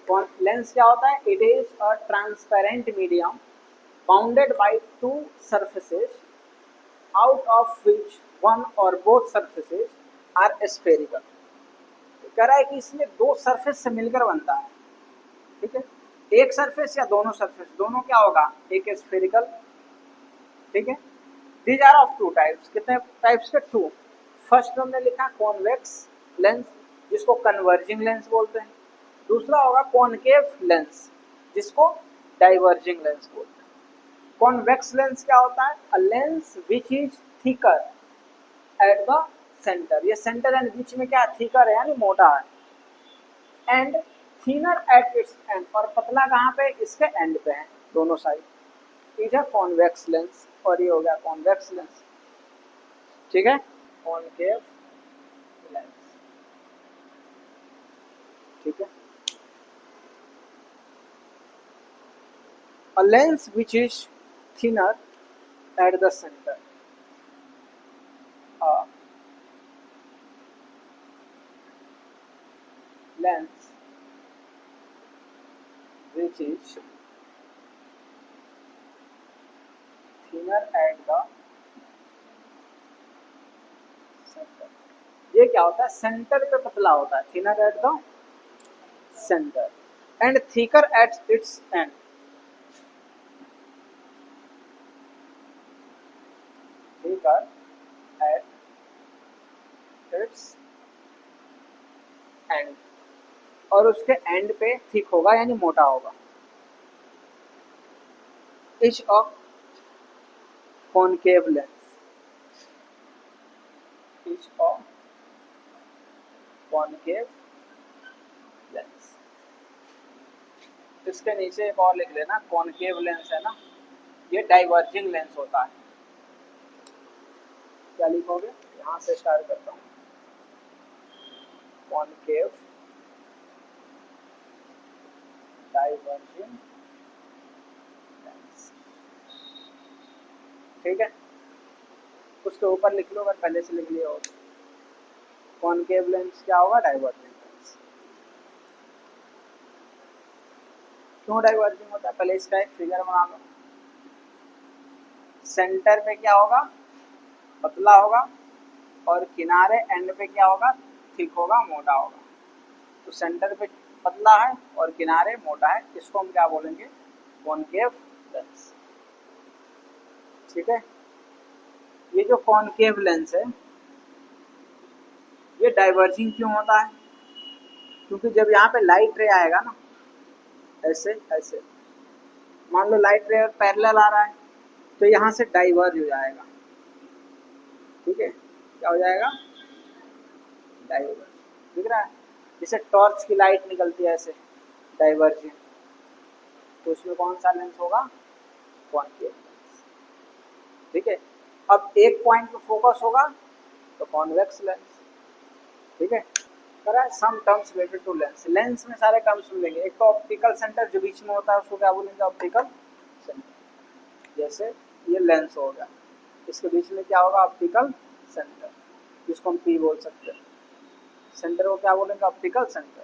Lens क्या होता है? It is a transparent medium bounded by two surfaces out of which one और both surfaces are spherical. कह रहा है कि इसमें दो सरफेस से मिलकर बनता है, ठीक है, एक सरफेस या दोनों सरफेस, दोनों क्या होगा? एक स्फेरिकल, ठीक है। These are of two types, कितने टाइप्स के? टू। फर्स्ट हमने लिखा कॉन्वेक्स लेंस जिसको कन्वर्जिंग लेंस बोलते हैं, दूसरा होगा कॉनकेव लेंस जिसको डाइवर्जिंग लेंस बोलते हैं। कॉन्वेक्स लेंस क्या होता है? A lens which is thicker at the centre, ये सेंटर एंड बीच में क्या थिकर है यानी मोटा है, and thinner at its end, और पतला कहाँ पे? इसके एंड पे है, दोनों side. Is a convex lens, और ये हो गया कॉन्वेक्स लेंस, ठीक है, कॉनकेव लेंस, ठीक है। A lens which is thinner eight the centre, lens which is thinner at the center। ये क्या होता है? सेंटर पे पतला होता है, thinner at the center and thicker at its end, thicker at its end, और उसके एंड पे थिक होगा यानी मोटा होगा। Each of concave lens, each of concave lens. इसके नीचे एक और लिख लेना, कॉनकेव लेंस है ना, ये डाइवर्जिंग लेंस होता है। क्या लिखोगे? यहाँ से स्टार्ट करता हूँ, कॉनकेव डाइवर्जिंग लेंस, ठीक है। उसके ऊपर लिख लो, अगर पहले से लिख लिया हो। कॉनकेव लेंस क्या होगा? Diverging lens. क्यों डाइवर्जिंग होता है? पहले इसका एक फिगर बना लो। सेंटर पे क्या होगा? पतला होगा, और किनारे एंड पे क्या होगा? थिक होगा, मोटा होगा। तो सेंटर पे पतला है और किनारे मोटा है, इसको हम क्या बोलेंगे? कॉनकेव लेंस, ठीक है। ये जो कॉनकेव लेंस है ये डाइवर्जिंग क्यों होता है? क्योंकि जब यहाँ पे लाइट रे आएगा ना, ऐसे ऐसे मान लो लाइट रे पैरेलल आ रहा है, तो यहाँ से डाइवर्ज हो जाएगा, ठीक है। क्या हो जाएगा? डाइवर्ज। दिख रहा है? जैसे टॉर्च की लाइट निकलती है ऐसे, डाइवर्जिंग, तो उसमें कौन सा लेंस होगा? कॉनकेव लेंस, ठीक है। अब एक पॉइंट पे फोकस होगा तो कॉन्वेक्स लेंस, ठीक है। Some terms related to lens, lens में सारे टर्म्स मिलेंगे। एक तो ऑप्टिकल सेंटर जो बीच में होता है उसको क्या बोलेंगे? Optical centre. जैसे ये लेंस हो गया, इसके बीच में क्या होगा? ऑप्टिकल सेंटर, जिसको हम पी बोल सकते हैं। सेंटर को क्या बोलेंगे? Optical centre.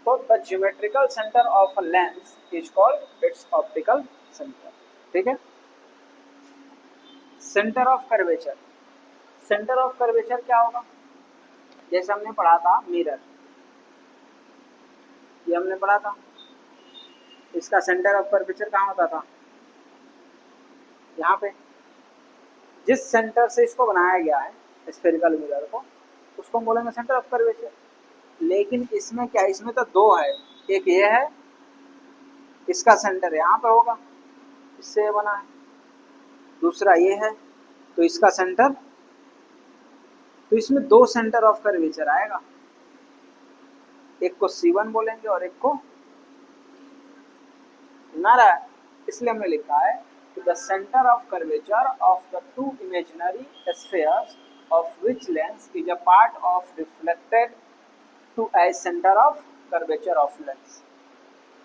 तो the geometrical centre of a lens is called its optical centre, ठीक है। Centre of curvature, centre of curvature क्या होगा? जैसे हमने पढ़ा था मिरर, ये हमने पढ़ा था, इसका सेंटर ऑफ कर्वेचर कहाँ होता था? यहाँ पे। जिस सेंटर से इसको बनाया गया है स्फेरिकल मिरर को, उसको हम बोलेंगे सेंटर ऑफ कर्वेचर। लेकिन इसमें क्या, इसमें तो दो है, एक ये है, इसका सेंटर यहाँ पे होगा, इससे बना है, दूसरा ये है, तो इसका सेंटर, तो इसमें दो सेंटर ऑफ कर्वेचर आएगा, एक को C1 बोलेंगे और एक को ना रहा है, इसलिए हमने लिखा है कि the centre of curvature of the two imaginary spheres of which lens is a part of reflected to as centre of curvature of lens.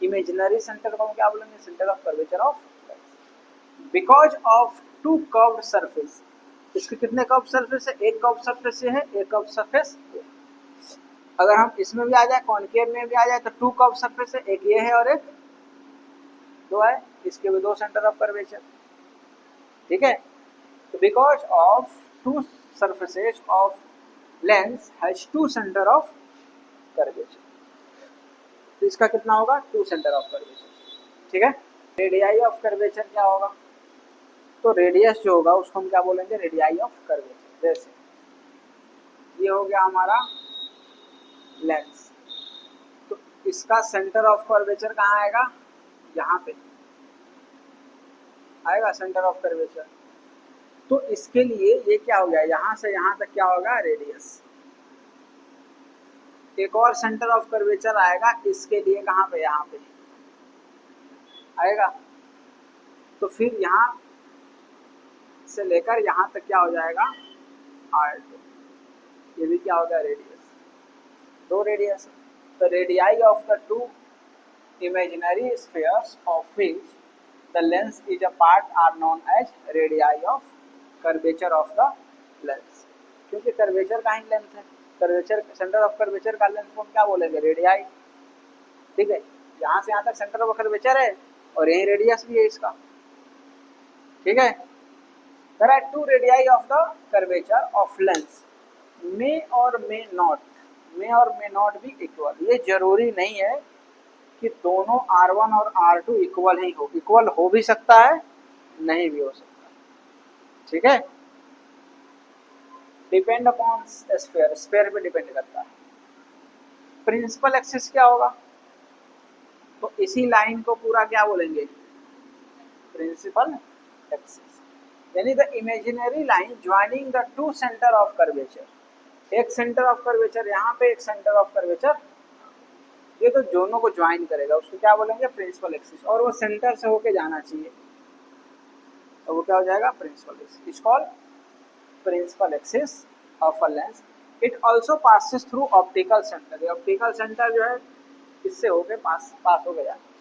Imaginary centre को हम क्या बोलेंगे? Centre of curvature of lens. Because of two curved surface, इसके कितने curve surface है? एक curve surface ये है, एक कर्व सरफेस ये। अगर हम इसमें भी आ जाए, कॉनकेव में भी आ जाए, तो टू कर्व सरफेस है, एक ये है और एक दो है, इसके भी दो सेंटर ऑफ कर्वेचर। ठीक है, तो because of two surfaces of lens has two centre of curvature, तो इसका कितना होगा, टू सेंटर ऑफ कर्वेचर। ठीक है, रेडियाई ऑफ कर्वेचर क्या होगा, तो रेडियस जो होगा उसको हम क्या बोलेंगे, रेडियाई ऑफ कर्वेचर। जैसे ये हो गया हमारा लेंस, तो इसका सेंटर ऑफ कर्वेचर कहाँ आएगा, यहाँ पे आएगा सेंटर ऑफ कर्वेचर। तो इसके लिए ये क्या हो गया, यहाँ से यहाँ तक क्या होगा, रेडियस। एक और सेंटर ऑफ कर्वेचर आएगा इसके लिए, कहाँ पे, यहाँ पे आएगा। तो फिर यहाँ से लेकर यहाँ तक क्या हो जाएगा, R2, ये भी क्या हो गया, रेडियस। दो radius, the radii of the two imaginary spheres of which the lens is a part are known as radii of curvature of the lens। क्योंकि कर्वेचर का ही लेंथ है, कर्वेचर सेंटर ऑफ कर्वेचर का length को हम क्या बोलेंगे, radii. ठीक है, यहाँ से यहाँ तक सेंटर ऑफ कर्वेचर है और यही रेडियस भी है इसका। ठीक है, there are two radii of the curvature of lens may और may not be equal। ये जरूरी नहीं है कि दोनों R1 और R2 इक्वल ही हो, इक्वल हो भी सकता है, नहीं भी हो सकता। ठीक है, डिपेंड अपॉन स्फीयर, स्फीयर पे डिपेंड करता है। प्रिंसिपल एक्सिस क्या होगा, तो इसी लाइन को पूरा क्या बोलेंगे, प्रिंसिपल एक्सिस, यानी the imaginary line joining the two centre of curvature. एक सेंटर ऑफ कर्वेचर यहाँ पे, एक सेंटर ऑफ कर्वेचर, ये तो दोनों को ज्वाइन करेगा, उसको क्या बोलेंगे, प्रिंसिपल एक्सिस। और वो सेंटर से होके जाना चाहिए, तो वो क्या हो जाएगा, principal axis. It's called principal axis of a lens. It also passes through optical centre. ये ऑप्टिकल सेंटर जो है इससे होके पास होके जाना।